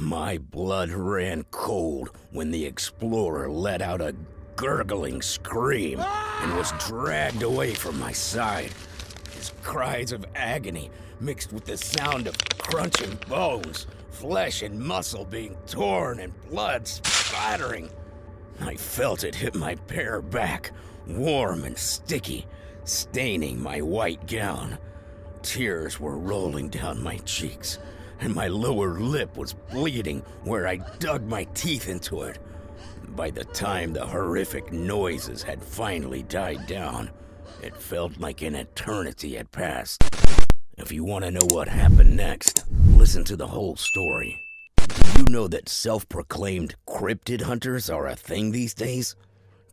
My blood ran cold when the explorer let out a gurgling scream and was dragged away from my side. His cries of agony mixed with the sound of crunching bones, flesh and muscle being torn and blood splattering. I felt it hit my bare back, warm and sticky, staining my white gown. Tears were rolling down my cheeks, and my lower lip was bleeding where I dug my teeth into it. By the time the horrific noises had finally died down, it felt like an eternity had passed. If you want to know what happened next, listen to the whole story. Do you know that self-proclaimed cryptid hunters are a thing these days?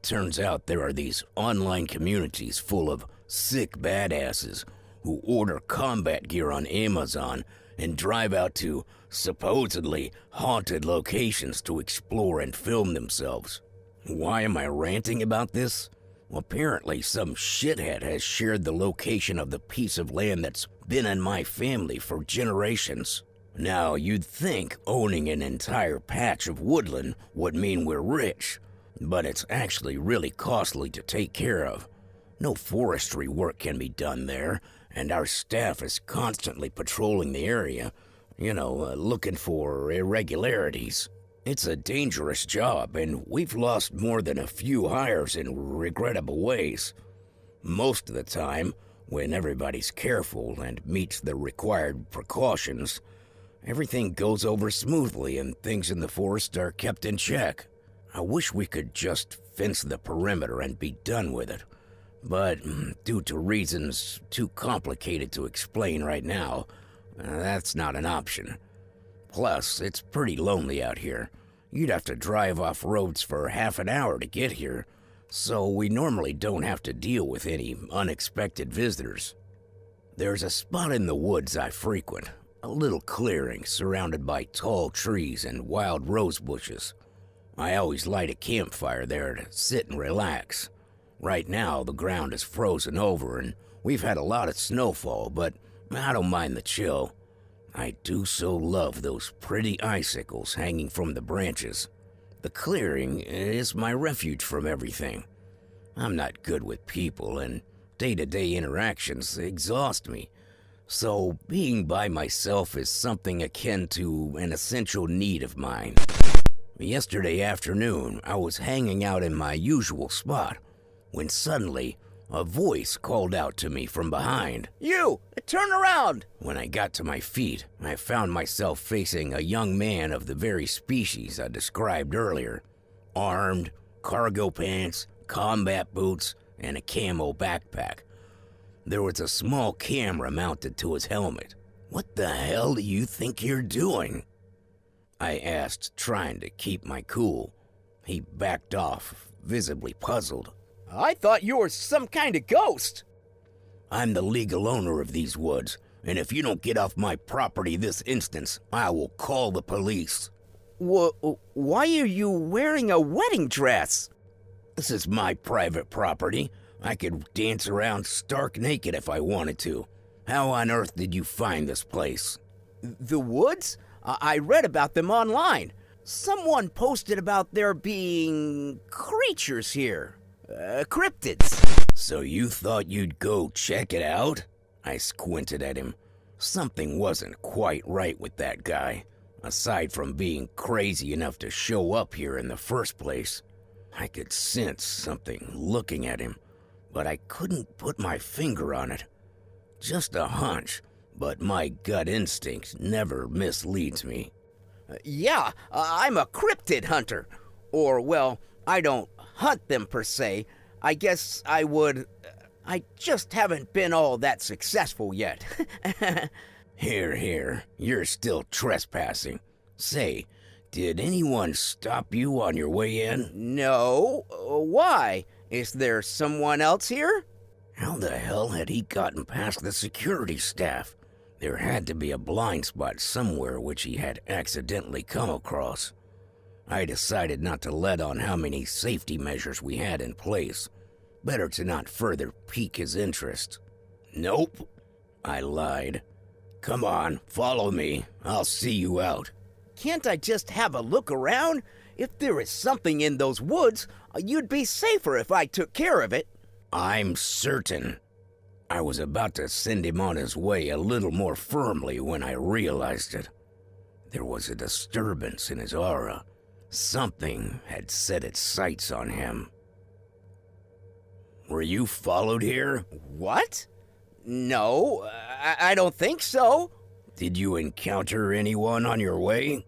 Turns out there are these online communities full of sick badasses who order combat gear on Amazon and drive out to supposedly haunted locations to explore and film themselves. Why am I ranting about this? Well, apparently some shithead has shared the location of the piece of land that's been in my family for generations. Now, you'd think owning an entire patch of woodland would mean we're rich, but it's actually really costly to take care of. No forestry work can be done there, and our staff is constantly patrolling the area, looking for irregularities. It's a dangerous job, and we've lost more than a few hires in regrettable ways. Most of the time, when everybody's careful and meets the required precautions, everything goes over smoothly and things in the forest are kept in check. I wish we could just fence the perimeter and be done with it. But due to reasons too complicated to explain right now, that's not an option. Plus, it's pretty lonely out here. You'd have to drive off roads for half an hour to get here, so we normally don't have to deal with any unexpected visitors. There's a spot in the woods I frequent, a little clearing surrounded by tall trees and wild rose bushes. I always light a campfire there to sit and relax. Right now, the ground is frozen over and we've had a lot of snowfall, but I don't mind the chill. I do so love those pretty icicles hanging from the branches. The clearing is my refuge from everything. I'm not good with people, and day-to-day interactions exhaust me. So being by myself is something akin to an essential need of mine. Yesterday afternoon, I was hanging out in my usual spot, when suddenly, a voice called out to me from behind. You! Turn around! When I got to my feet, I found myself facing a young man of the very species I described earlier. Armed, cargo pants, combat boots, and a camo backpack. There was a small camera mounted to his helmet. "What the hell do you think you're doing?" I asked, trying to keep my cool. He backed off, visibly puzzled. I thought you were some kind of ghost. I'm the legal owner of these woods, and if you don't get off my property this instance, I will call the police. Why are you wearing a wedding dress? This is my private property. I could dance around stark naked if I wanted to. How on earth did you find this place? The woods? I read about them online. Someone posted about there being creatures here. Cryptids. So you thought you'd go check it out? I squinted at him. Something wasn't quite right with that guy. Aside from being crazy enough to show up here in the first place, I could sense something looking at him, but I couldn't put my finger on it. Just a hunch, but my gut instinct never misleads me. Yeah, I'm a cryptid hunter. Or, well, I don't hunt them per se. I guess I would. I just haven't been all that successful yet. Here, you're still trespassing. Say, did anyone stop you on your way in? No. Why? Is there someone else here? How the hell had he gotten past the security staff? There had to be a blind spot somewhere which he had accidentally come across. I decided not to let on how many safety measures we had in place. Better to not further pique his interest. Nope, I lied. Come on, follow me. I'll see you out. Can't I just have a look around? If there is something in those woods, you'd be safer if I took care of it. I'm certain. I was about to send him on his way a little more firmly when I realized it. There was a disturbance in his aura. Something had set its sights on him. Were you followed here? What? No, I don't think so. Did you encounter anyone on your way?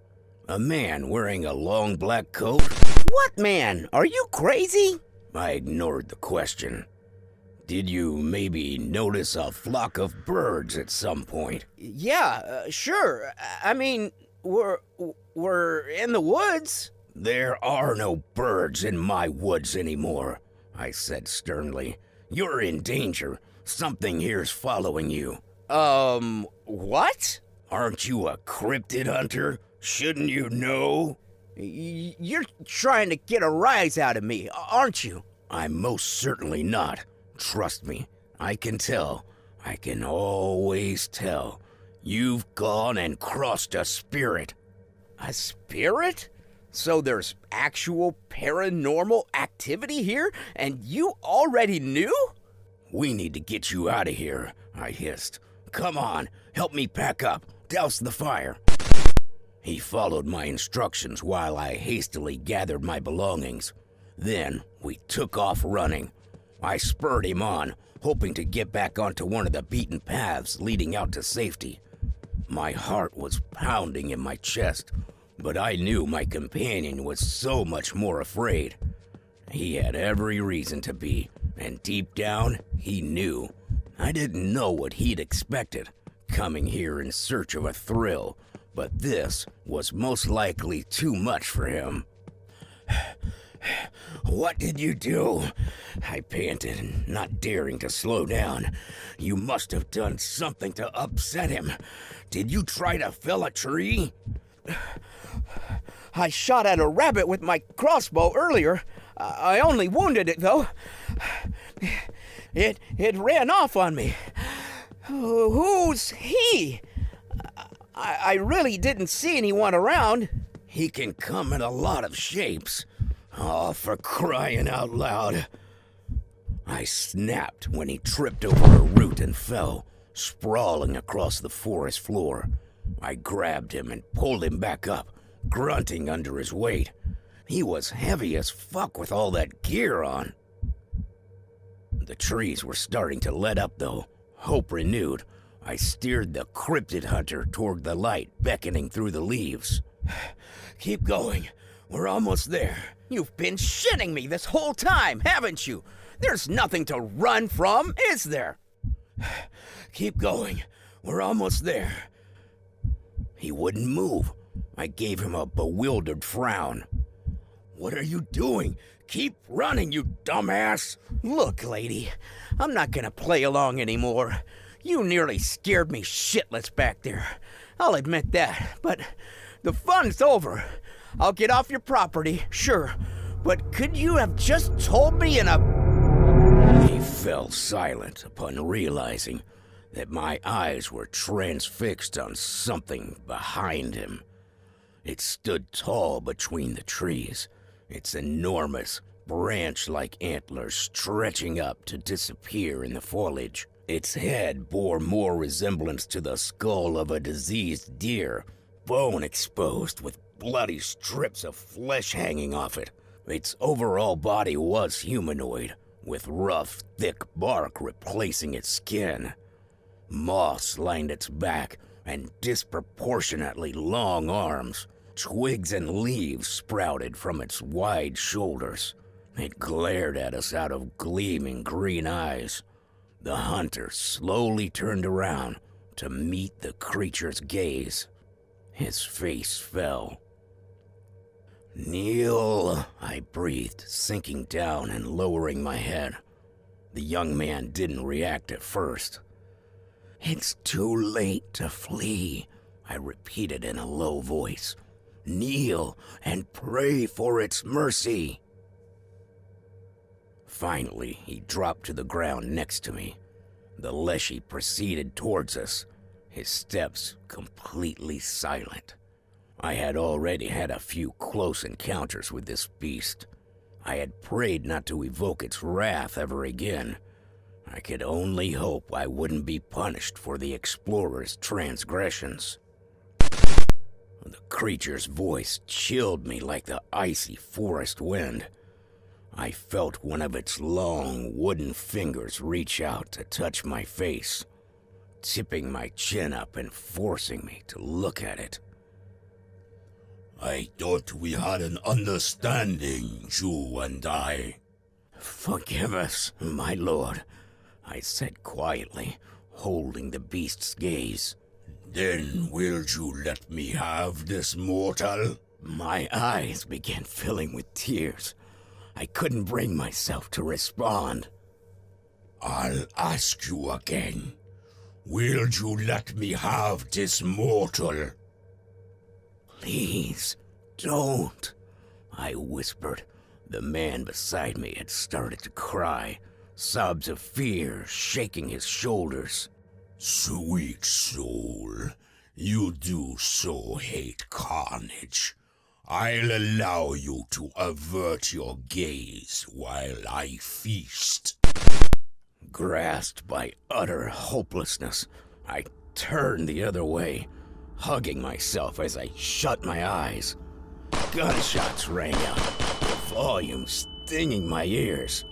A man wearing a long black coat? What man? Are you crazy? I ignored the question. Did you maybe notice a flock of birds at some point? Yeah, sure. I mean, we're in the woods. There are no birds in my woods anymore, I said sternly. You're in danger. Something here's following you. What? Aren't you a cryptid hunter? Shouldn't you know? You're trying to get a rise out of me, aren't you? I'm most certainly not. Trust me, I can tell. I can always tell. You've gone and crossed a spirit. A spirit? So there's actual paranormal activity here, and you already knew? We need to get you out of here, I hissed. Come on, help me pack up. Douse the fire. He followed my instructions while I hastily gathered my belongings. Then we took off running. I spurred him on, hoping to get back onto one of the beaten paths leading out to safety. My heart was pounding in my chest, but I knew my companion was so much more afraid. He had every reason to be, and deep down, he knew. I didn't know what he'd expected, coming here in search of a thrill, but this was most likely too much for him. What did you do? I panted, not daring to slow down. You must have done something to upset him. Did you try to fell a tree? I shot at a rabbit with my crossbow earlier. I only wounded it, though. It ran off on me. Who's he? I really didn't see anyone around. He can come in a lot of shapes. Oh, for crying out loud. I snapped when he tripped over a root and fell, sprawling across the forest floor. I grabbed him and pulled him back up, grunting under his weight. He was heavy as fuck with all that gear on. The trees were starting to let up, though. Hope renewed. I steered the cryptid hunter toward the light beckoning through the leaves. Keep going. We're almost there. You've been shitting me this whole time, haven't you? There's nothing to run from, is there? Keep going. We're almost there. He wouldn't move. I gave him a bewildered frown. What are you doing? Keep running, you dumbass! Look, lady, I'm not gonna play along anymore. You nearly scared me shitless back there. I'll admit that, but the fun's over. I'll get off your property, sure, but could you have just told me in a... He fell silent upon realizing that my eyes were transfixed on something behind him. It stood tall between the trees, its enormous, branch-like antlers stretching up to disappear in the foliage. Its head bore more resemblance to the skull of a diseased deer, bone exposed with bloody strips of flesh hanging off it. Its overall body was humanoid, with rough, thick bark replacing its skin. Moss lined its back, and disproportionately long arms. Twigs and leaves sprouted from its wide shoulders. It glared at us out of gleaming green eyes. The hunter slowly turned around to meet the creature's gaze. His face fell. "Neil," I breathed, sinking down and lowering my head. The young man didn't react at first. "It's too late to flee," I repeated in a low voice. "Kneel and pray for its mercy." Finally, he dropped to the ground next to me. The Leshy proceeded towards us, his steps completely silent. I had already had a few close encounters with this beast. I had prayed not to evoke its wrath ever again. I could only hope I wouldn't be punished for the explorer's transgressions. The creature's voice chilled me like the icy forest wind. I felt one of its long, wooden fingers reach out to touch my face, tipping my chin up and forcing me to look at it. I thought we had an understanding, you and I. Forgive us, my lord, I said quietly, holding the beast's gaze. Then will you let me have this mortal? My eyes began filling with tears. I couldn't bring myself to respond. I'll ask you again. Will you let me have this mortal? Please, don't, I whispered. The man beside me had started to cry, sobs of fear shaking his shoulders. Sweet soul, you do so hate carnage. I'll allow you to avert your gaze while I feast. Grasped by utter hopelessness, I turned the other way, hugging myself as I shut my eyes. Gunshots rang out, the volume stinging my ears.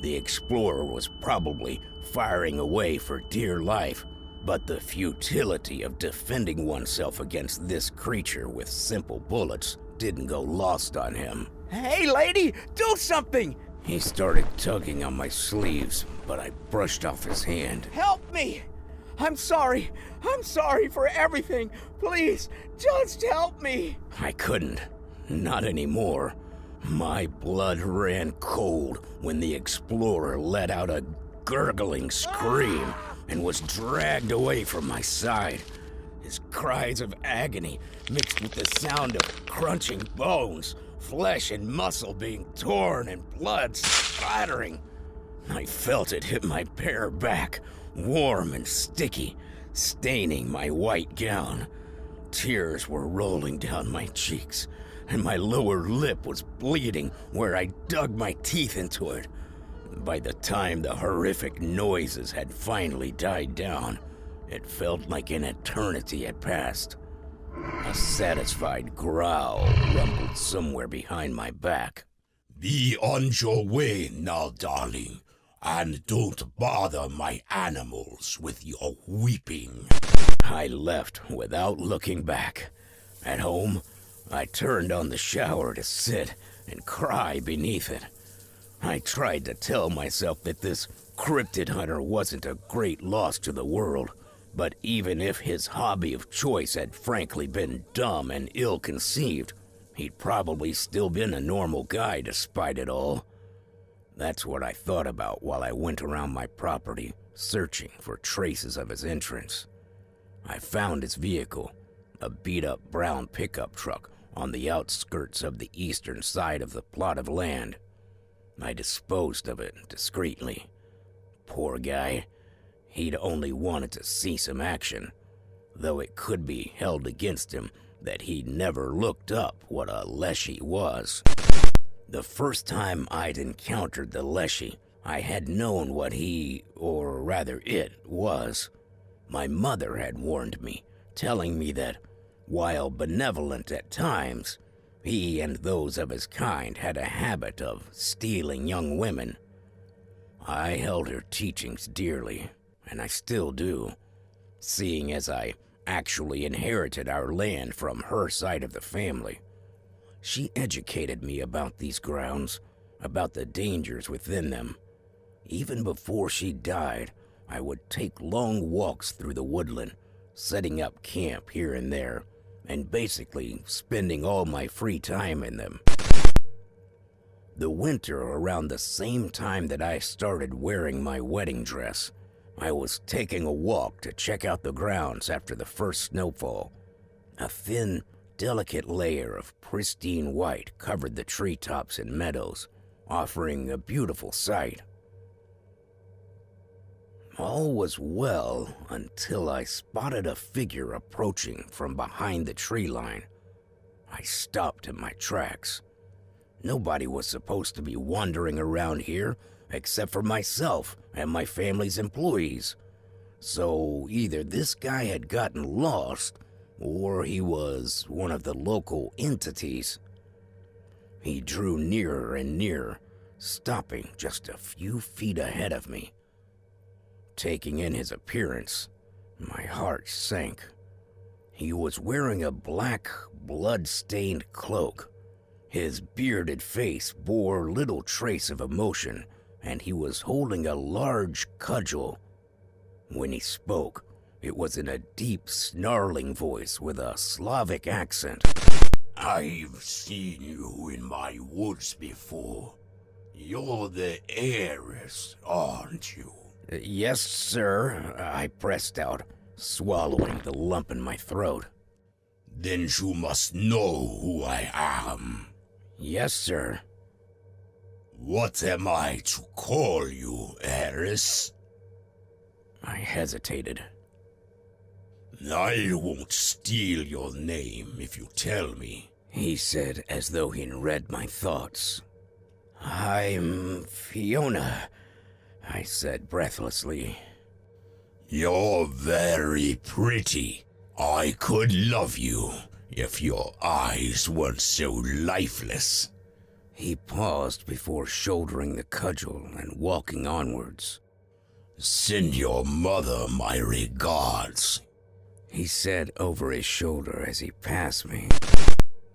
The explorer was probably firing away for dear life, but the futility of defending oneself against this creature with simple bullets didn't go lost on him. Hey, lady, do something! He started tugging on my sleeves, but I brushed off his hand. Help me! I'm sorry. I'm sorry for everything. Please, just help me. I couldn't. Not anymore. My blood ran cold when the explorer let out a gurgling scream and was dragged away from my side. His cries of agony mixed with the sound of crunching bones, flesh and muscle being torn and blood splattering. I felt it hit my bare back, warm and sticky, staining my white gown. Tears were rolling down my cheeks, and my lower lip was bleeding where I dug my teeth into it. By the time the horrific noises had finally died down, it felt like an eternity had passed. A satisfied growl rumbled somewhere behind my back. Be on your way now, darling, and don't bother my animals with your weeping. I left without looking back. At home, I turned on the shower to sit and cry beneath it. I tried to tell myself that this cryptid hunter wasn't a great loss to the world, but even if his hobby of choice had frankly been dumb and ill-conceived, he'd probably still been a normal guy despite it all. That's what I thought about while I went around my property, searching for traces of his entrance. I found his vehicle, a beat-up brown pickup truck on the outskirts of the eastern side of the plot of land. I disposed of it discreetly. Poor guy. He'd only wanted to see some action, though it could be held against him that he'd never looked up what a leshy was. The first time I'd encountered the leshy, I had known what he, or rather it, was. My mother had warned me, telling me that, while benevolent at times, he and those of his kind had a habit of stealing young women. I held her teachings dearly, and I still do, seeing as I actually inherited our land from her side of the family. She educated me about these grounds, about the dangers within them. Even before she died, I would take long walks through the woodland, setting up camp here and there, and basically spending all my free time in them. The winter around the same time that I started wearing my wedding dress, I was taking a walk to check out the grounds after the first snowfall. A thin, delicate layer of pristine white covered the treetops and meadows, offering a beautiful sight. All was well until I spotted a figure approaching from behind the tree line, I stopped in my tracks. Nobody was supposed to be wandering around here except for myself and my family's employees. So either this guy had gotten lost, or he was one of the local entities. He drew nearer and nearer, stopping just a few feet ahead of me. Taking in his appearance, my heart sank. He was wearing a black, blood-stained cloak. His bearded face bore little trace of emotion, and he was holding a large cudgel. When he spoke, it was in a deep, snarling voice with a Slavic accent. I've seen you in my woods before. You're the heiress, aren't you? Yes, sir, I pressed out, swallowing the lump in my throat. Then you must know who I am. Yes, sir. What am I to call you, heiress? I hesitated. I won't steal your name if you tell me, He said as though he'd read my thoughts. I'm Fiona, I said breathlessly. You're very pretty. I could love you if your eyes weren't so lifeless. He paused before shouldering the cudgel and walking onwards. Send your mother my regards, He said over his shoulder as he passed me.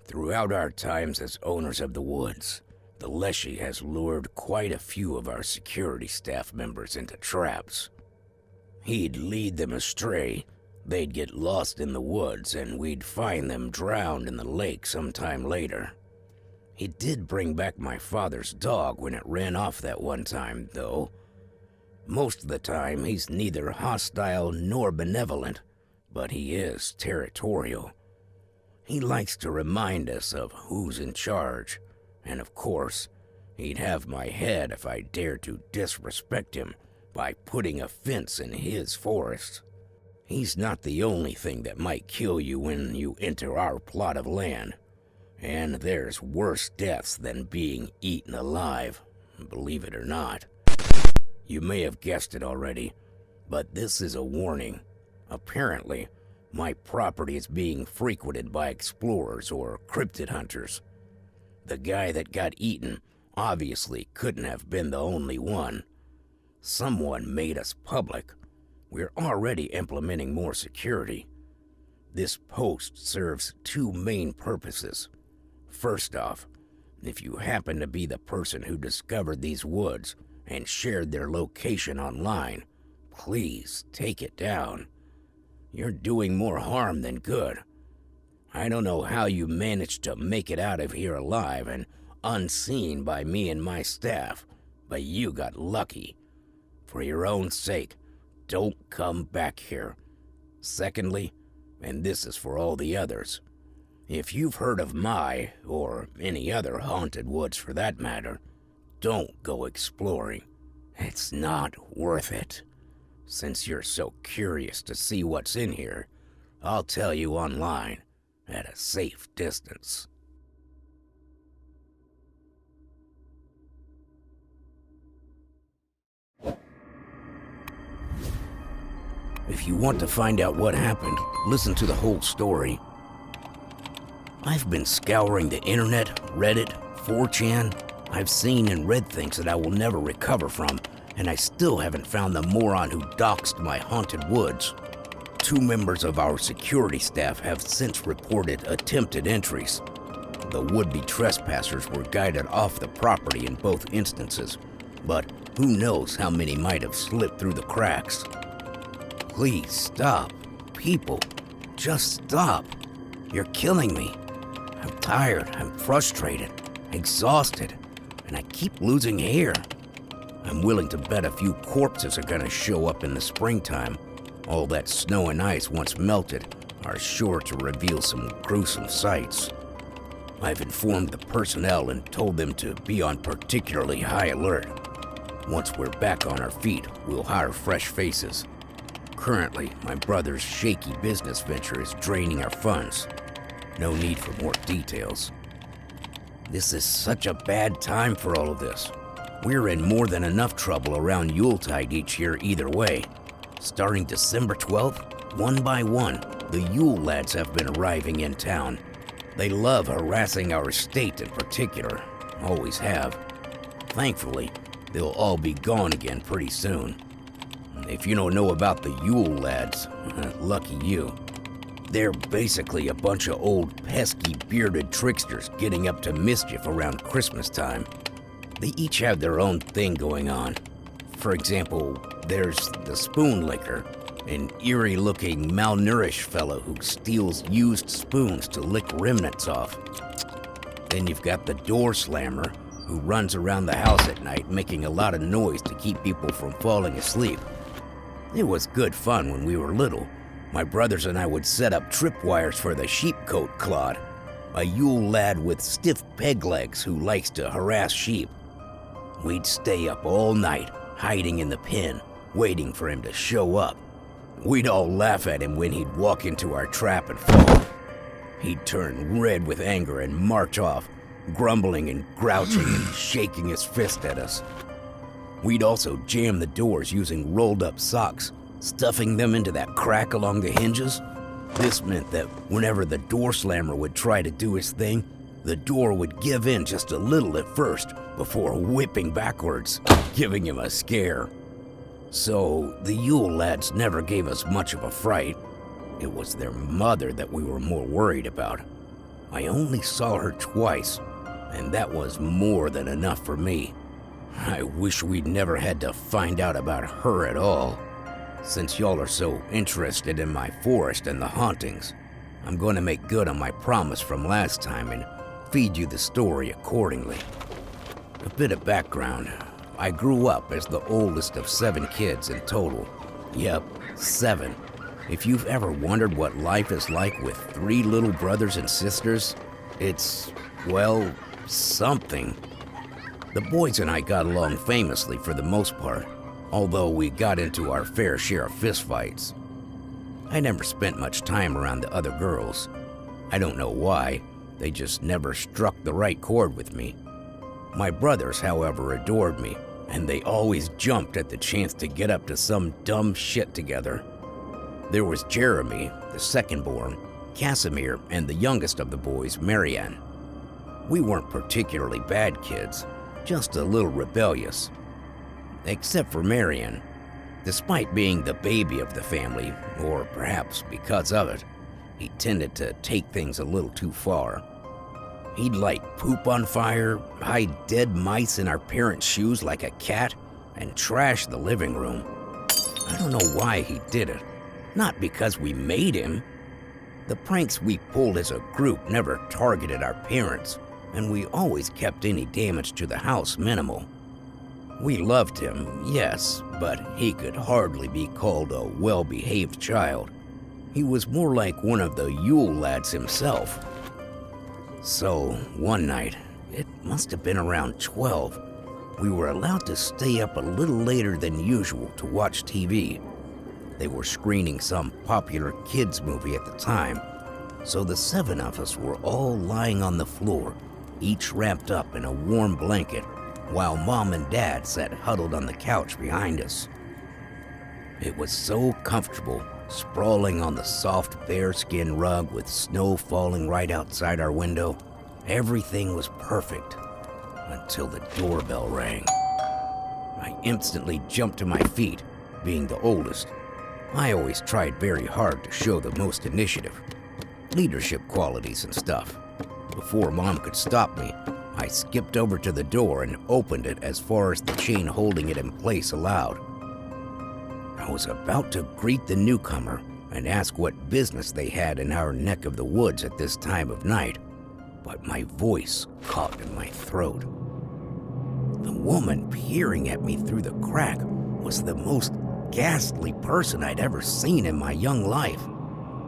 Throughout our times as owners of the woods, the Leshy has lured quite a few of our security staff members into traps. He'd lead them astray, they'd get lost in the woods, and we'd find them drowned in the lake sometime later. He did bring back my father's dog when it ran off that one time, though. Most of the time, he's neither hostile nor benevolent, but he is territorial. He likes to remind us of who's in charge, and of course, he'd have my head if I dared to disrespect him by putting a fence in his forest. He's not the only thing that might kill you when you enter our plot of land, and there's worse deaths than being eaten alive, believe it or not. You may have guessed it already, but this is a warning. Apparently, my property is being frequented by explorers or cryptid hunters. The guy that got eaten obviously couldn't have been the only one. Someone made us public. We're already implementing more security. This post serves two main purposes. First off, if you happen to be the person who discovered these woods and shared their location online, please take it down. You're doing more harm than good. I don't know how you managed to make it out of here alive and unseen by me and my staff, but you got lucky. For your own sake, don't come back here. Secondly, and this is for all the others, if you've heard of my, or any other haunted woods for that matter, don't go exploring. It's not worth it. Since you're so curious to see what's in here, I'll tell you online, at a safe distance. If you want to find out what happened, listen to the whole story. I've been scouring the internet, Reddit, 4chan. I've seen and read things that I will never recover from, and I still haven't found the moron who doxed my haunted woods. 2 members of our security staff have since reported attempted entries. The would-be trespassers were guided off the property in both instances, but who knows how many might have slipped through the cracks. Please stop. People, just stop. You're killing me. I'm tired, I'm frustrated, exhausted, and I keep losing hair. I'm willing to bet a few corpses are gonna show up in the springtime. All that snow and ice once melted are sure to reveal some gruesome sights. I've informed the personnel and told them to be on particularly high alert. Once we're back on our feet, we'll hire fresh faces. Currently, my brother's shaky business venture is draining our funds. No need for more details. This is such a bad time for all of this. We're in more than enough trouble around Yuletide each year either way. Starting December 12th, one by one, the Yule lads have been arriving in town. They love harassing our state in particular, always have. Thankfully, they'll all be gone again pretty soon. If you don't know about the Yule lads, lucky you. They're basically a bunch of old pesky bearded tricksters getting up to mischief around Christmas time. They each have their own thing going on. For example, there's the spoon licker, an eerie-looking, malnourished fellow who steals used spoons to lick remnants off. Then you've got the door slammer, who runs around the house at night making a lot of noise to keep people from falling asleep. It was good fun when we were little. My brothers and I would set up tripwires for the sheepcoat clod, a Yule lad with stiff peg legs who likes to harass sheep. We'd stay up all night, hiding in the pen, waiting for him to show up. We'd all laugh at him when he'd walk into our trap and fall. He'd turn red with anger and march off, grumbling and grouching and shaking his fist at us. We'd also jam the doors using rolled-up socks, stuffing them into that crack along the hinges. This meant that whenever the door slammer would try to do his thing, the door would give in just a little at first before whipping backwards, giving him a scare. So the Yule lads never gave us much of a fright. It was their mother that we were more worried about. I only saw her twice, and that was more than enough for me. I wish we'd never had to find out about her at all. Since y'all are so interested in my forest and the hauntings, I'm going to make good on my promise from last time and feed you the story accordingly. A bit of background. I grew up as the oldest of 7 kids in total. Yep, 7. If you've ever wondered what life is like with 3 little brothers and sisters, it's, well, something. The boys and I got along famously for the most part, although we got into our fair share of fistfights. I never spent much time around the other girls. I don't know why, they just never struck the right chord with me. My brothers, however, adored me, and they always jumped at the chance to get up to some dumb shit together. There was Jeremy, the second-born, Casimir, and the youngest of the boys, Marianne. We weren't particularly bad kids, just a little rebellious. Except for Marianne. Despite being the baby of the family, or perhaps because of it, he tended to take things a little too far. He'd light poop on fire, hide dead mice in our parents' shoes like a cat, and trash the living room. I don't know why he did it. Not because we made him. The pranks we pulled as a group never targeted our parents, and we always kept any damage to the house minimal. We loved him, yes, but he could hardly be called a well-behaved child. He was more like one of the Yule lads himself. So, one night, it must have been around 12, we were allowed to stay up a little later than usual to watch TV. They were screening some popular kids movie at the time, so the 7 of us were all lying on the floor, each wrapped up in a warm blanket, while Mom and Dad sat huddled on the couch behind us. It was so comfortable, sprawling on the soft bearskin rug with snow falling right outside our window. Everything was perfect, until the doorbell rang. I instantly jumped to my feet, being the oldest. I always tried very hard to show the most initiative, leadership qualities and stuff. Before Mom could stop me, I skipped over to the door and opened it as far as the chain holding it in place allowed. I was about to greet the newcomer and ask what business they had in our neck of the woods at this time of night, but my voice caught in my throat. The woman peering at me through the crack was the most ghastly person I'd ever seen in my young life.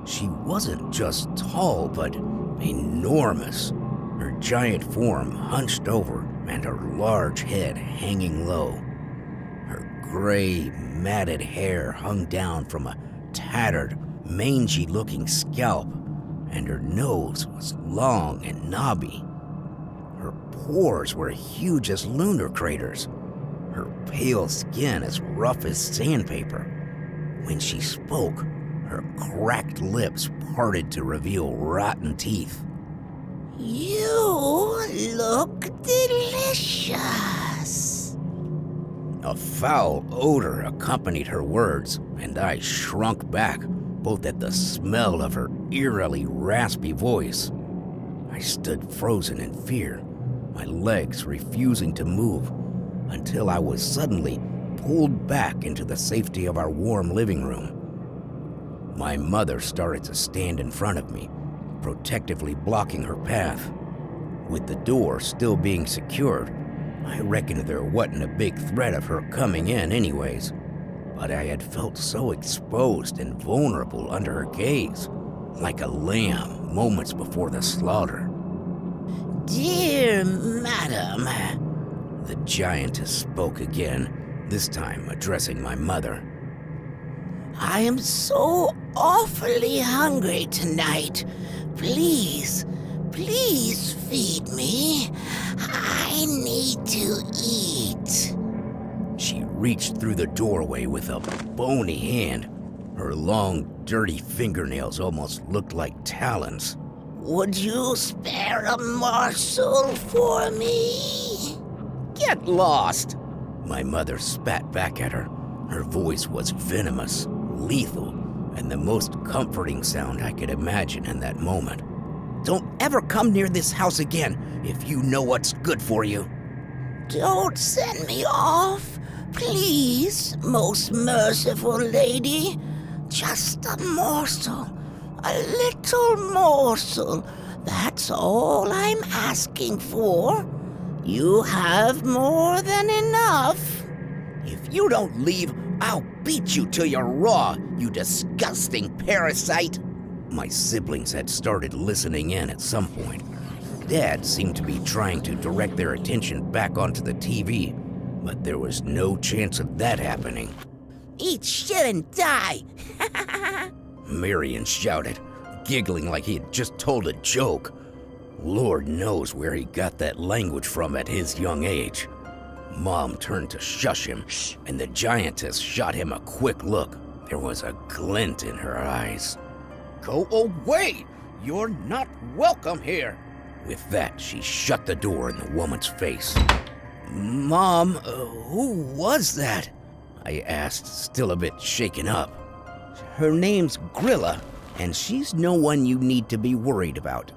She wasn't just tall, but enormous, her giant form hunched over and her large head hanging low. Her gray, matted hair hung down from a tattered, mangy-looking scalp, and her nose was long and knobby. Her pores were huge as lunar craters, her pale skin as rough as sandpaper. When she spoke, her cracked lips parted to reveal rotten teeth. You look delicious. A foul odor accompanied her words, and I shrunk back, both at the smell of her eerily raspy voice. I stood frozen in fear, my legs refusing to move, until I was suddenly pulled back into the safety of our warm living room. My mother started to stand in front of me, protectively blocking her path. With the door still being secured, I reckoned there wasn't a big threat of her coming in anyways, but I had felt so exposed and vulnerable under her gaze, like a lamb moments before the slaughter. Dear madam, the giantess spoke again, this time addressing my mother. I am so awfully hungry tonight. Please feed me. I need to eat. She reached through the doorway with a bony hand. Her long, dirty fingernails almost looked like talons. Would you spare a morsel for me? Get lost! My mother spat back at her. Her voice was venomous, lethal, and the most comforting sound I could imagine in that moment. Don't ever come near this house again if you know what's good for you. Don't send me off, please, most merciful lady. Just a morsel, a little morsel. That's all I'm asking for. You have more than enough. If you don't leave, I'll beat you till you're raw, you disgusting parasite. My siblings had started listening in at some point. Dad seemed to be trying to direct their attention back onto the TV, but there was no chance of that happening. Eat shit and die! Marion shouted, giggling like he had just told a joke. Lord knows where he got that language from at his young age. Mom turned to shush him, and the giantess shot him a quick look. There was a glint in her eyes. Go away! You're not welcome here! With that, she shut the door in the woman's face. Mom, who was that? I asked, still a bit shaken up. Her name's Grilla, and she's no one you need to be worried about.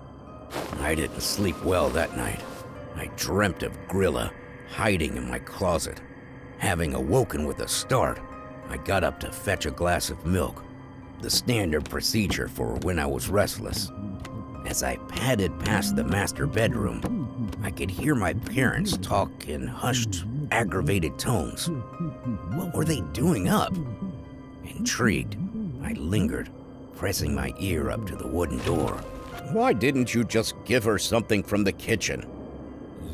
I didn't sleep well that night. I dreamt of Grilla hiding in my closet. Having awoken with a start, I got up to fetch a glass of milk, the standard procedure for when I was restless. As I padded past the master bedroom, I could hear my parents talk in hushed, aggravated tones. What were they doing up? Intrigued, I lingered, pressing my ear up to the wooden door. Why didn't you just give her something from the kitchen?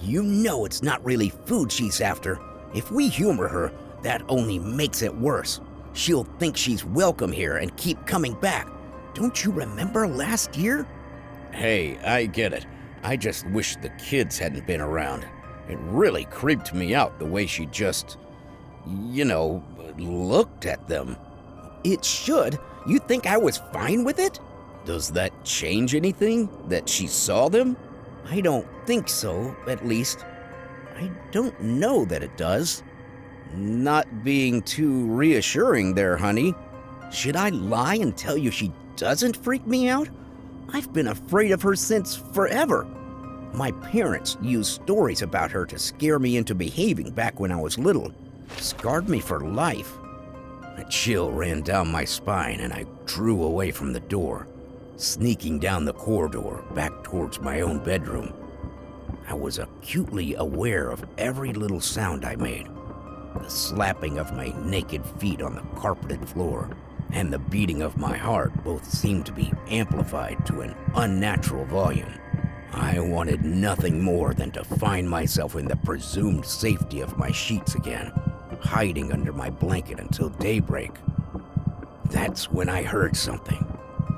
You know it's not really food she's after. If we humor her, that only makes it worse. She'll think she's welcome here and keep coming back. Don't you remember last year? Hey, I get it. I just wish the kids hadn't been around. It really creeped me out the way she just, looked at them. It should. You think I was fine with it? Does that change anything, that she saw them? I don't think so, at least. I don't know that it does. Not being too reassuring there, honey. Should I lie and tell you she doesn't freak me out? I've been afraid of her since forever. My parents used stories about her to scare me into behaving back when I was little. Scarred me for life. A chill ran down my spine and I drew away from the door, sneaking down the corridor back towards my own bedroom. I was acutely aware of every little sound I made. The slapping of my naked feet on the carpeted floor and the beating of my heart both seemed to be amplified to an unnatural volume. I wanted nothing more than to find myself in the presumed safety of my sheets again, hiding under my blanket until daybreak. That's when I heard something.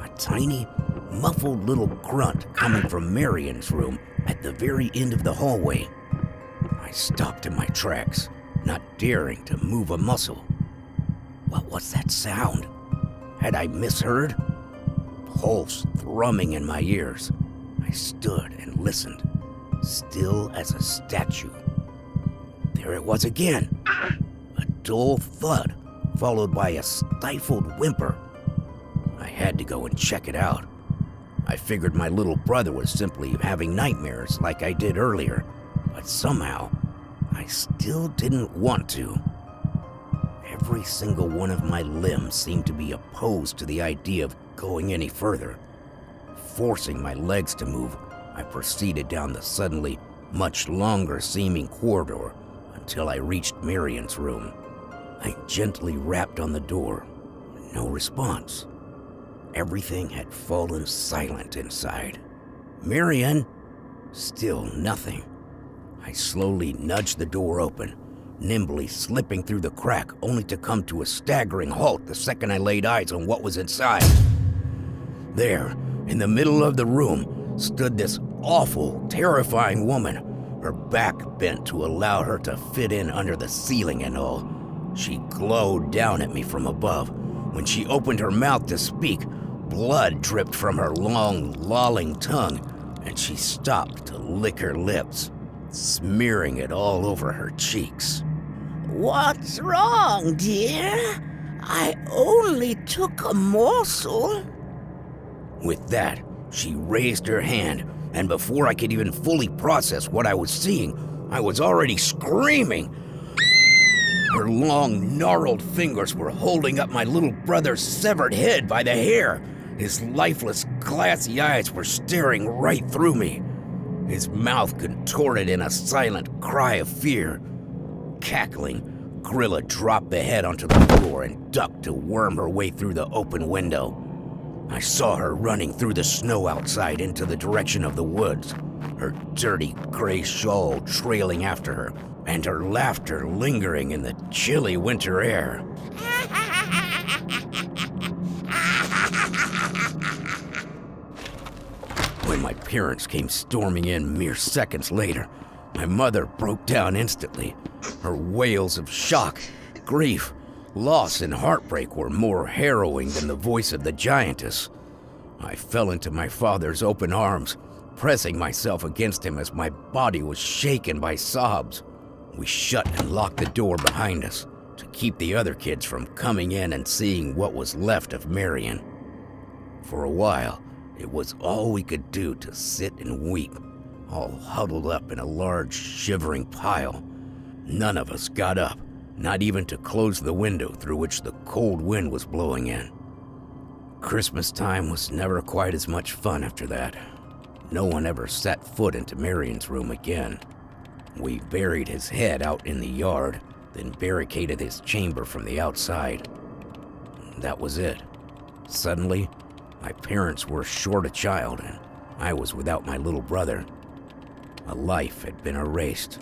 A tiny, muffled little grunt coming from Marion's room at the very end of the hallway. I stopped in my tracks, not daring to move a muscle. What was that sound? Had I misheard? Pulse thrumming in my ears. I stood and listened, still as a statue. There it was again. A dull thud, followed by a stifled whimper. I had to go and check it out. I figured my little brother was simply having nightmares like I did earlier, but somehow, I still didn't want to. Every single one of my limbs seemed to be opposed to the idea of going any further. Forcing my legs to move, I proceeded down the suddenly much longer seeming corridor until I reached Marion's room. I gently rapped on the door. No response. Everything had fallen silent inside. Marion? Still nothing. I slowly nudged the door open, nimbly slipping through the crack, only to come to a staggering halt the second I laid eyes on what was inside. There, in the middle of the room, stood this awful, terrifying woman, her back bent to allow her to fit in under the ceiling and all. She glowed down at me from above. When she opened her mouth to speak, blood dripped from her long, lolling tongue, and she stopped to lick her lips, smearing it all over her cheeks. What's wrong, dear? I only took a morsel. With that, she raised her hand, and before I could even fully process what I was seeing, I was already screaming. Her long, gnarled fingers were holding up my little brother's severed head by the hair. His lifeless, glassy eyes were staring right through me. His mouth contorted in a silent cry of fear. Cackling, Grilla dropped the head onto the floor and ducked to worm her way through the open window. I saw her running through the snow outside into the direction of the woods, her dirty gray shawl trailing after her, and her laughter lingering in the chilly winter air. When my parents came storming in mere seconds later, my mother broke down instantly. Her wails of shock, grief, loss, and heartbreak were more harrowing than the voice of the giantess. I fell into my father's open arms, pressing myself against him as my body was shaken by sobs. We shut and locked the door behind us to keep the other kids from coming in and seeing what was left of Marion. For a while, it was all we could do to sit and weep, all huddled up in a large, shivering pile. None of us got up, not even to close the window through which the cold wind was blowing in. Christmas time was never quite as much fun after that. No one ever set foot into Marion's room again. We buried his head out in the yard, then barricaded his chamber from the outside. That was it. Suddenly, my parents were short a child, and I was without my little brother. A life had been erased,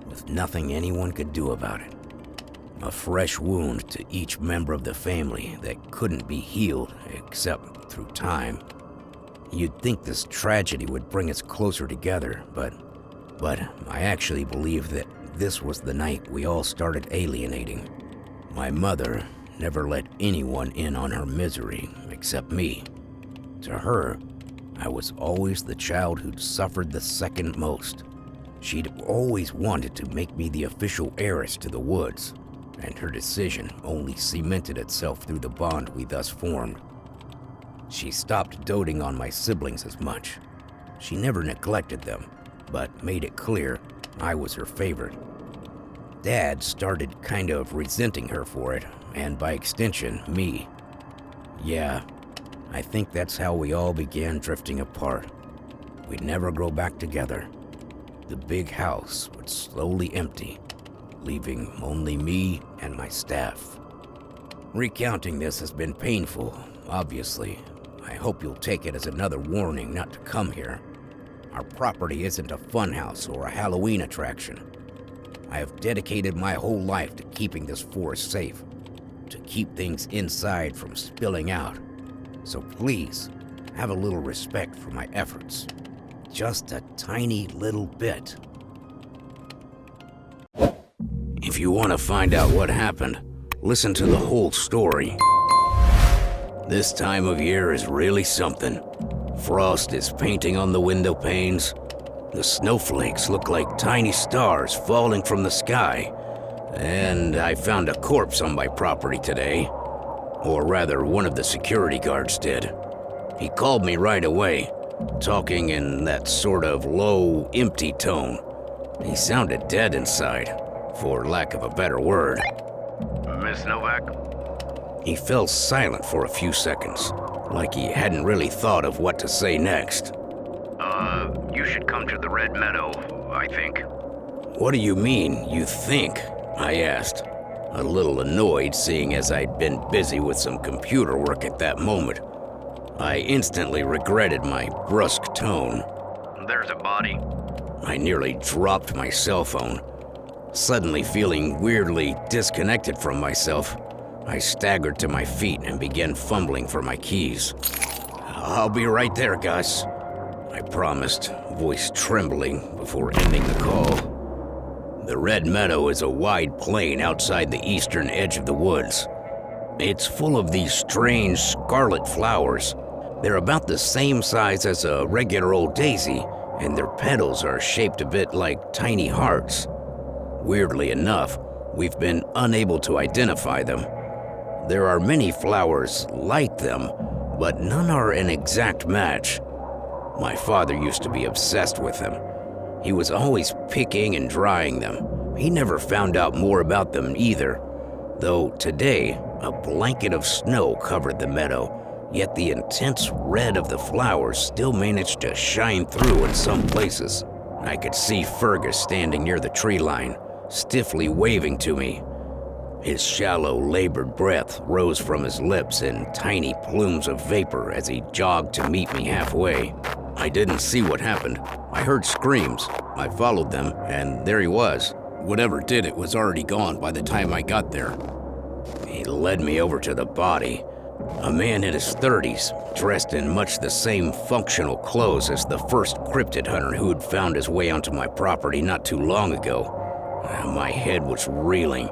with nothing anyone could do about it. A fresh wound to each member of the family that couldn't be healed except through time. You'd think this tragedy would bring us closer together, but I actually believe that this was the night we all started alienating. My mother never let anyone in on her misery except me. To her, I was always the child who'd suffered the second most. She'd always wanted to make me the official heiress to the woods, and her decision only cemented itself through the bond we thus formed. She stopped doting on my siblings as much. She never neglected them, but made it clear I was her favorite. Dad started kind of resenting her for it, and by extension, me. Yeah, I think that's how we all began drifting apart. We'd never grow back together. The big house would slowly empty, leaving only me and my staff. Recounting this has been painful, obviously. I hope you'll take it as another warning not to come here. Our property isn't a funhouse or a Halloween attraction. I have dedicated my whole life to keeping this forest safe, to keep things inside from spilling out. So please, have a little respect for my efforts. Just a tiny little bit. If you want to find out what happened, listen to the whole story. This time of year is really something. Frost is painting on the window panes. The snowflakes look like tiny stars falling from the sky. And I found a corpse on my property today. Or rather, one of the security guards did. He called me right away, talking in that sort of low, empty tone. He sounded dead inside, for lack of a better word. Miss Novak? He fell silent for a few seconds, like he hadn't really thought of what to say next. You should come to the Red Meadow, I think. What do you mean, you think? I asked, a little annoyed seeing as I'd been busy with some computer work at that moment. I instantly regretted my brusque tone. There's a body. I nearly dropped my cell phone. Suddenly feeling weirdly disconnected from myself, I staggered to my feet and began fumbling for my keys. "I'll be right there, Gus," I promised, voice trembling before ending the call. The Red Meadow is a wide plain outside the eastern edge of the woods. It's full of these strange scarlet flowers. They're about the same size as a regular old daisy, and their petals are shaped a bit like tiny hearts. Weirdly enough, we've been unable to identify them. There are many flowers like them, but none are an exact match. My father used to be obsessed with them. He was always picking and drying them. He never found out more about them either, though today a blanket of snow covered the meadow, yet the intense red of the flowers still managed to shine through in some places. I could see Fergus standing near the tree line, stiffly waving to me. His shallow, labored breath rose from his lips in tiny plumes of vapor as he jogged to meet me halfway. I didn't see what happened. I heard screams. I followed them, and there he was. Whatever did it was already gone by the time I got there. He led me over to the body. A man in his 30s, dressed in much the same functional clothes as the first cryptid hunter who had found his way onto my property not too long ago. My head was reeling.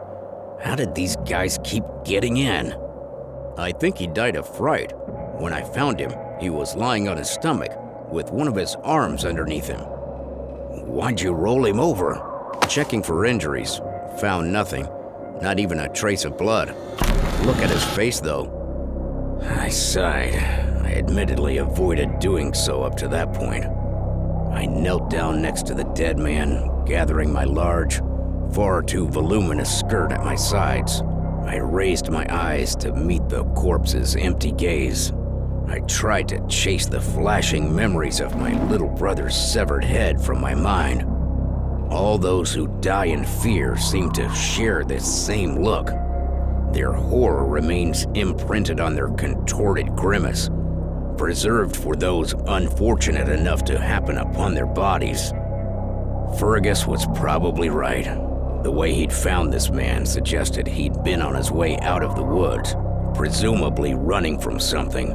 How did these guys keep getting in? I think he died of fright. When I found him, he was lying on his stomach, with one of his arms underneath him. Why'd you roll him over? Checking for injuries, found nothing, not even a trace of blood. Look at his face, though. I sighed. I admittedly avoided doing so up to that point. I knelt down next to the dead man, gathering my large, far too voluminous skirt at my sides. I raised my eyes to meet the corpse's empty gaze. I tried to chase the flashing memories of my little brother's severed head from my mind. All those who die in fear seem to share this same look. Their horror remains imprinted on their contorted grimace, preserved for those unfortunate enough to happen upon their bodies. Fergus was probably right. The way he'd found this man suggested he'd been on his way out of the woods, presumably running from something.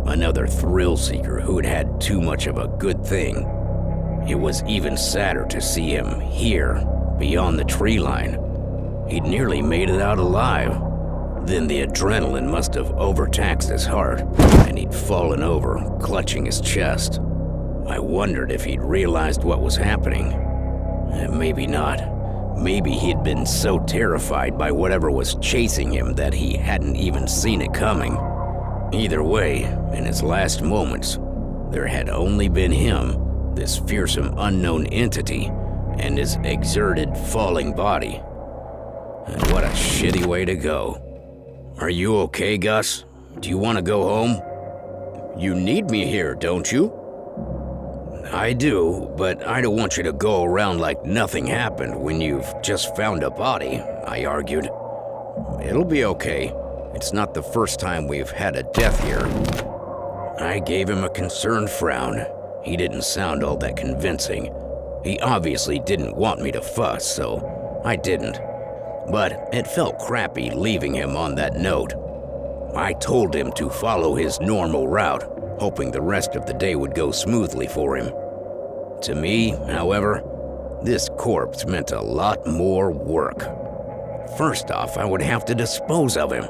Another thrill-seeker who'd had too much of a good thing. It was even sadder to see him here, beyond the tree line. He'd nearly made it out alive. Then the adrenaline must have overtaxed his heart, and he'd fallen over, clutching his chest. I wondered if he'd realized what was happening. Maybe not. Maybe he'd been so terrified by whatever was chasing him that he hadn't even seen it coming. Either way, in his last moments, there had only been him, this fearsome unknown entity, and his exerted falling body. And what a shitty way to go. Are you okay, Gus? Do you want to go home? You need me here, don't you? I do, but I don't want you to go around like nothing happened when you've just found a body, I argued. It'll be okay. It's not the first time we've had a death here. I gave him a concerned frown. He didn't sound all that convincing. He obviously didn't want me to fuss, so I didn't. But it felt crappy leaving him on that note. I told him to follow his normal route, hoping the rest of the day would go smoothly for him. To me, however, this corpse meant a lot more work. First off, I would have to dispose of him.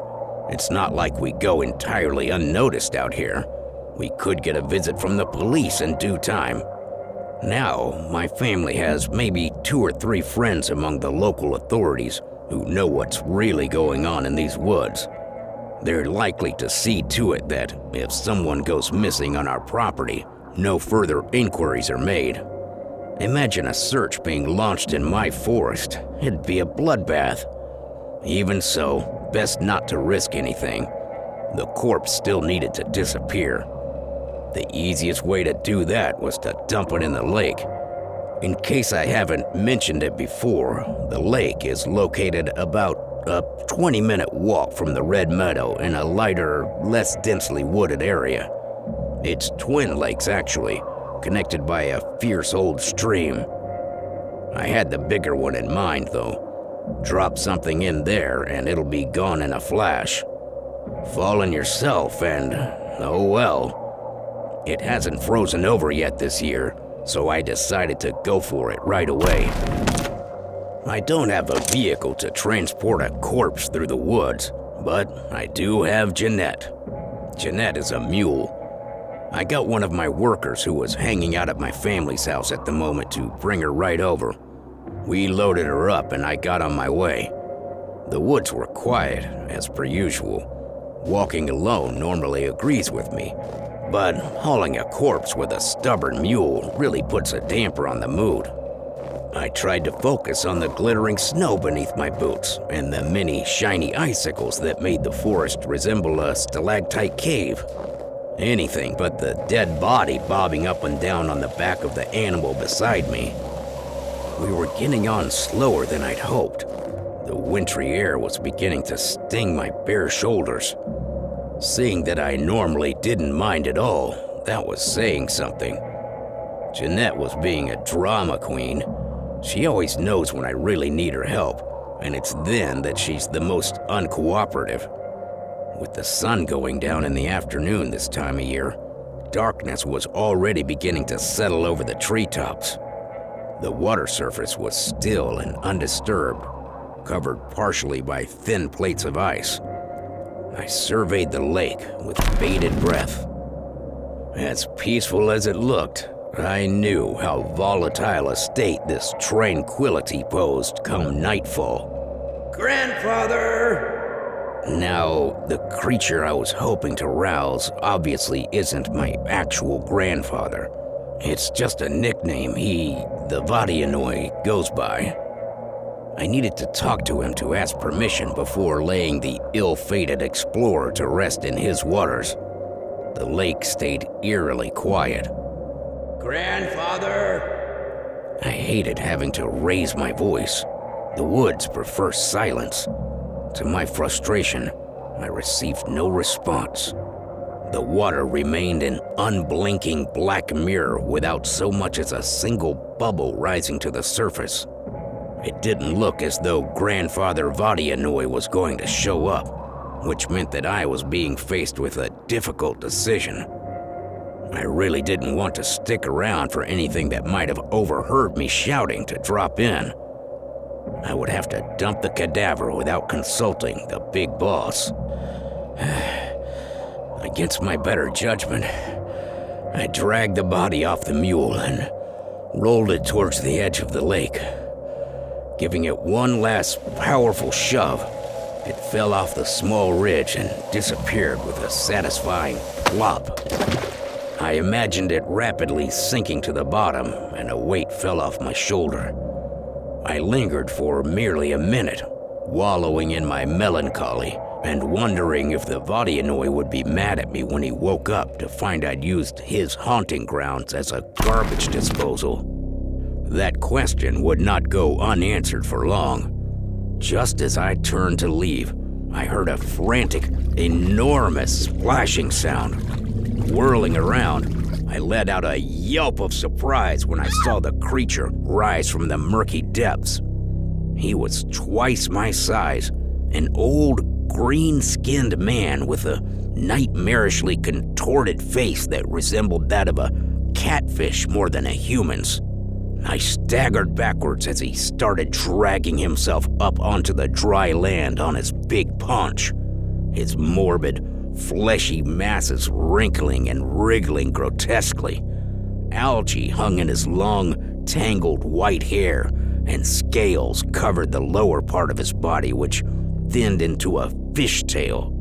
It's not like we go entirely unnoticed out here. We could get a visit from the police in due time. Now, my family has maybe 2 or 3 friends among the local authorities who know what's really going on in these woods. They're likely to see to it that if someone goes missing on our property, no further inquiries are made. Imagine a search being launched in my forest. It'd be a bloodbath. Even so, best not to risk anything. The corpse still needed to disappear. The easiest way to do that was to dump it in the lake. In case I haven't mentioned it before, the lake is located about a 20-minute walk from the Red Meadow in a lighter, less densely wooded area. It's twin lakes, actually, connected by a fierce old stream. I had the bigger one in mind, though. Drop something in there and it'll be gone in a flash. Fall in yourself and, oh well. It hasn't frozen over yet this year, so I decided to go for it right away. I don't have a vehicle to transport a corpse through the woods, but I do have Jeanette. Jeanette is a mule. I got one of my workers who was hanging out at my family's house at the moment to bring her right over. We loaded her up and I got on my way. The woods were quiet, as per usual. Walking alone normally agrees with me, but hauling a corpse with a stubborn mule really puts a damper on the mood. I tried to focus on the glittering snow beneath my boots and the many shiny icicles that made the forest resemble a stalactite cave. Anything but the dead body bobbing up and down on the back of the animal beside me. We were getting on slower than I'd hoped. The wintry air was beginning to sting my bare shoulders. Seeing that I normally didn't mind at all, that was saying something. Jeanette was being a drama queen. She always knows when I really need her help, and it's then that she's the most uncooperative. With the sun going down in the afternoon this time of year, darkness was already beginning to settle over the treetops. The water surface was still and undisturbed, covered partially by thin plates of ice. I surveyed the lake with bated breath. As peaceful as it looked, I knew how volatile a state this tranquility posed come nightfall. Grandfather! Now, the creature I was hoping to rouse obviously isn't my actual grandfather. It's just a nickname he, the Vadianoi, goes by. I needed to talk to him to ask permission before laying the ill-fated explorer to rest in his waters. The lake stayed eerily quiet. Grandfather! I hated having to raise my voice. The woods prefer silence. To my frustration, I received no response. The water remained an unblinking black mirror without so much as a single bubble rising to the surface. It didn't look as though Grandfather Vadianoi was going to show up, which meant that I was being faced with a difficult decision. I really didn't want to stick around for anything that might have overheard me shouting to drop in. I would have to dump the cadaver without consulting the big boss. Against my better judgment, I dragged the body off the mule and rolled it towards the edge of the lake. Giving it one last powerful shove, it fell off the small ridge and disappeared with a satisfying plop. I imagined it rapidly sinking to the bottom, and a weight fell off my shoulder. I lingered for merely a minute, wallowing in my melancholy and wondering if the Vadianoi would be mad at me when he woke up to find I'd used his haunting grounds as a garbage disposal. That question would not go unanswered for long. Just as I turned to leave, I heard a frantic, enormous splashing sound. Whirling around, I let out a yelp of surprise when I saw the creature rise from the murky depths. He was twice my size, an old, green-skinned man with a nightmarishly contorted face that resembled that of a catfish more than a human's. I staggered backwards as he started dragging himself up onto the dry land on his big paunch, his morbid, fleshy masses wrinkling and wriggling grotesquely. Algae hung in his long, tangled white hair, and scales covered the lower part of his body, which thinned into a fishtail.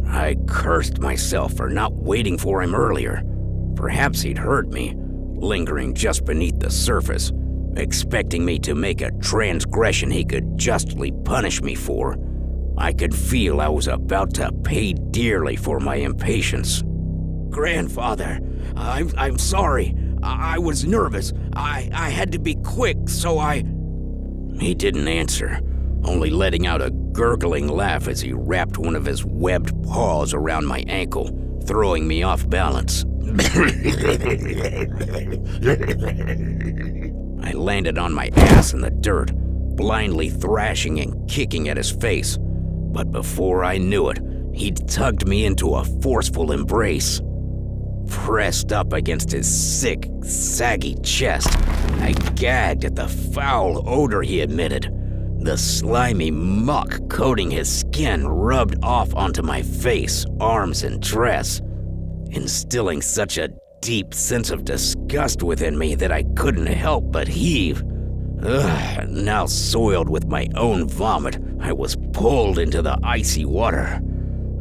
I cursed myself for not waiting for him earlier. Perhaps he'd heard me, lingering just beneath the surface, expecting me to make a transgression he could justly punish me for. I could feel I was about to pay dearly for my impatience. "Grandfather, I'm sorry. I was nervous. I had to be quick, so I..." He didn't answer, only letting out a gurgling laugh as he wrapped one of his webbed paws around my ankle, throwing me off balance. I landed on my ass in the dirt, blindly thrashing and kicking at his face. But before I knew it, he'd tugged me into a forceful embrace. Pressed up against his sick, saggy chest, I gagged at the foul odor he emitted. The slimy muck coating his skin rubbed off onto my face, arms, and dress, instilling such a deep sense of disgust within me that I couldn't help but heave. Now soiled with my own vomit, I was pulled into the icy water.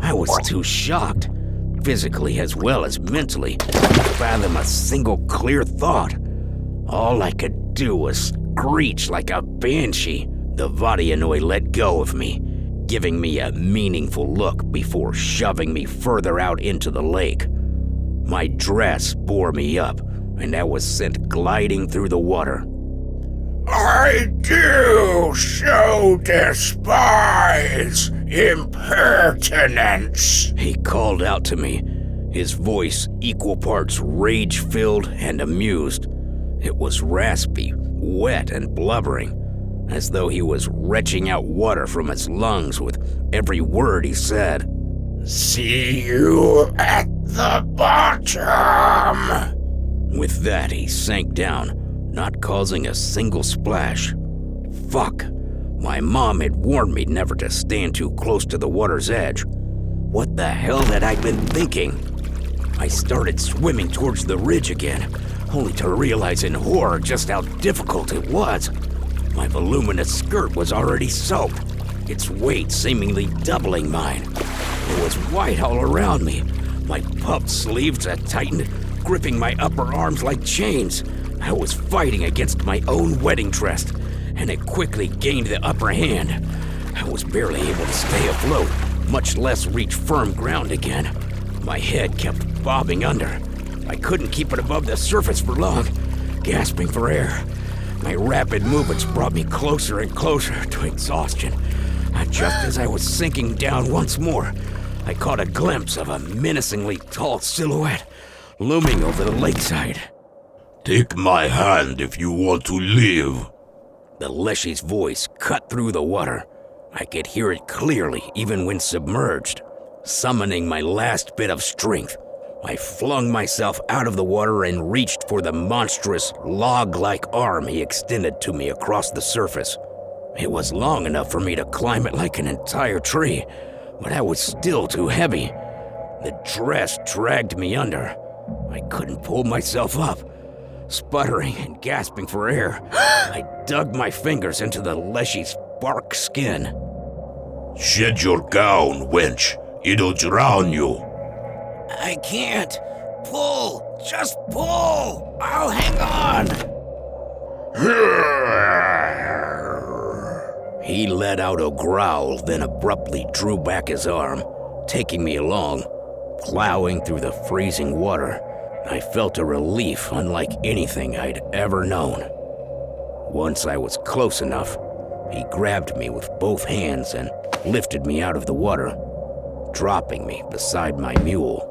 I was too shocked, physically as well as mentally, to fathom a single clear thought. All I could do was screech like a banshee. The Vadianoi let go of me, giving me a meaningful look before shoving me further out into the lake. My dress bore me up, and I was sent gliding through the water. "I do so despise impertinence," he called out to me, his voice equal parts rage-filled and amused. It was raspy, wet, and blubbering, as though he was retching out water from his lungs with every word he said. "See you at the bottom." With that, he sank down, not causing a single splash. Fuck. My mom had warned me never to stand too close to the water's edge. What the hell had I been thinking? I started swimming towards the ridge again, only to realize in horror just how difficult it was. My voluminous skirt was already soaked, its weight seemingly doubling mine. It was white all around me. My puffed sleeves had tightened, gripping my upper arms like chains. I was fighting against my own wedding dress, and it quickly gained the upper hand. I was barely able to stay afloat, much less reach firm ground again. My head kept bobbing under. I couldn't keep it above the surface for long, gasping for air. My rapid movements brought me closer and closer to exhaustion. Just as I was sinking down once more, I caught a glimpse of a menacingly tall silhouette looming over the lakeside. "Take my hand if you want to live." The Leshy's voice cut through the water. I could hear it clearly even when submerged. Summoning my last bit of strength, I flung myself out of the water and reached for the monstrous, log-like arm he extended to me across the surface. It was long enough for me to climb it like an entire tree, but I was still too heavy. The dress dragged me under. I couldn't pull myself up. Sputtering and gasping for air, I dug my fingers into the Leshy's bark skin. "Shed your gown, wench. It'll drown you." I can't. Pull. Just pull. I'll hang on. He let out a growl, then abruptly drew back his arm, taking me along. Plowing through the freezing water, I felt a relief unlike anything I'd ever known. Once I was close enough, he grabbed me with both hands and lifted me out of the water, dropping me beside my mule.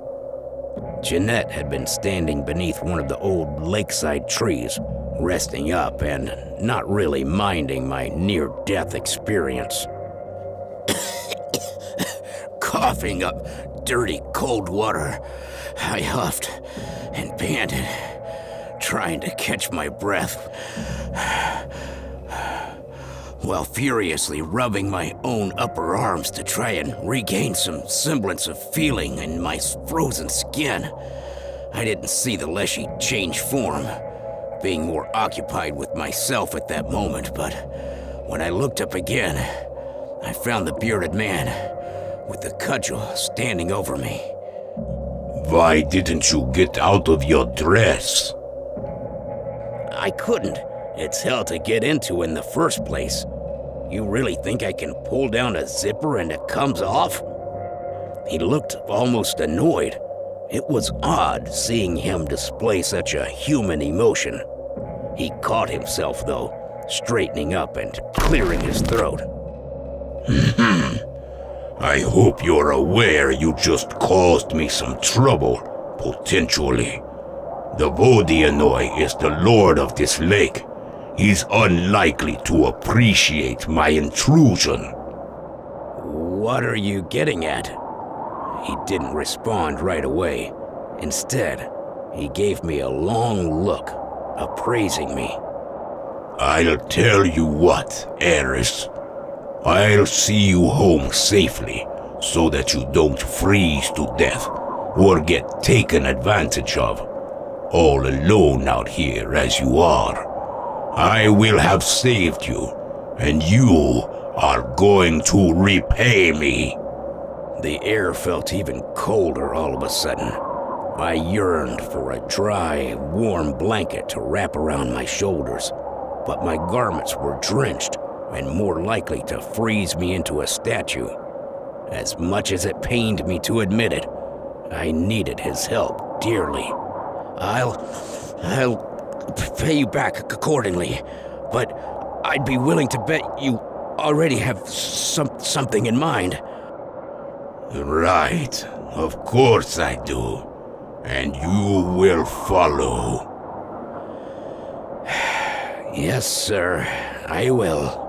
Jeanette had been standing beneath one of the old lakeside trees, resting up and not really minding my near-death experience. coughing up dirty cold water. I huffed and panted, trying to catch my breath, while furiously rubbing my own upper arms to try and regain some semblance of feeling in my frozen skin. I didn't see the Leshy change form, being more occupied with myself at that moment, but when I looked up again, I found the bearded man with the cudgel standing over me. Why didn't you get out of your dress? I couldn't. It's hell to get into in the first place. You really think I can pull down a zipper and it comes off? He looked almost annoyed. It was odd seeing him display such a human emotion. He caught himself, though, straightening up and clearing his throat. I hope you're aware you just caused me some trouble, potentially. The Vodianoi is the lord of this lake. He's unlikely to appreciate my intrusion. What are you getting at? He didn't respond right away. Instead, he gave me a long look, appraising me. I'll tell you what, Eris. I'll see you home safely, so that you don't freeze to death or get taken advantage of. All alone out here as you are. I will have saved you, and you are going to repay me. The air felt even colder all of a sudden. I yearned for a dry, warm blanket to wrap around my shoulders, but my garments were drenched and more likely to freeze me into a statue. As much as it pained me to admit it, I needed his help dearly. I'll pay you back accordingly, but I'd be willing to bet you already have something in mind. Right, of course I do. And you will follow. Yes, sir, I will.